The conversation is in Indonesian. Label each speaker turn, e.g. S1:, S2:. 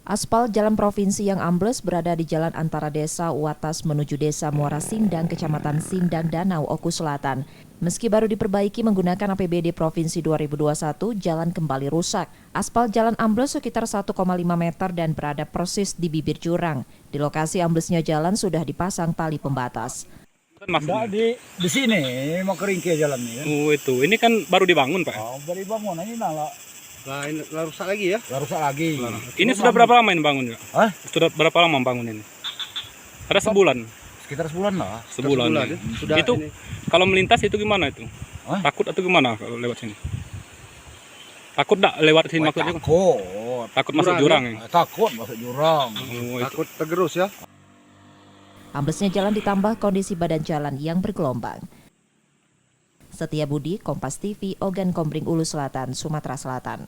S1: Aspal jalan provinsi yang ambles berada di jalan antara desa Watas menuju desa Muara Sindang, kecamatan Sindang Danau, Oku Selatan. Meski baru diperbaiki menggunakan APBD Provinsi 2021, jalan kembali rusak. Aspal jalan ambles sekitar 1,5 meter dan berada persis di bibir jurang. Di lokasi amblesnya jalan sudah dipasang tali pembatas.
S2: Enggak, di sini mau keringkih jalannya.
S3: Oh itu, ini kan baru dibangun Pak?
S2: Oh, baru dibangun, ini malah
S4: Ini rusak lagi ya?
S2: rusak lagi.
S3: Ini sudah berapa lama ini bangun ya?
S2: Hah?
S3: Sudah berapa lama bangun ini? Ada sebulan?
S2: Sekitar sebulan lah.
S3: Sebulan ya?
S4: Sudah
S3: Itu
S4: ini.
S3: kalau melintas itu gimana itu?
S2: Hah?
S3: Takut atau gimana kalau lewat sini? Takut tak lewat sini maksudnya? Takut masuk jurang ya?
S2: Takut masuk jurang.
S3: Oh, itu.
S4: Takut tergerus ya?
S1: Amblesnya jalan ditambah kondisi badan jalan yang bergelombang. Setia Budi, Kompas TV, Ogan Kombring Ulu Selatan, Sumatera Selatan.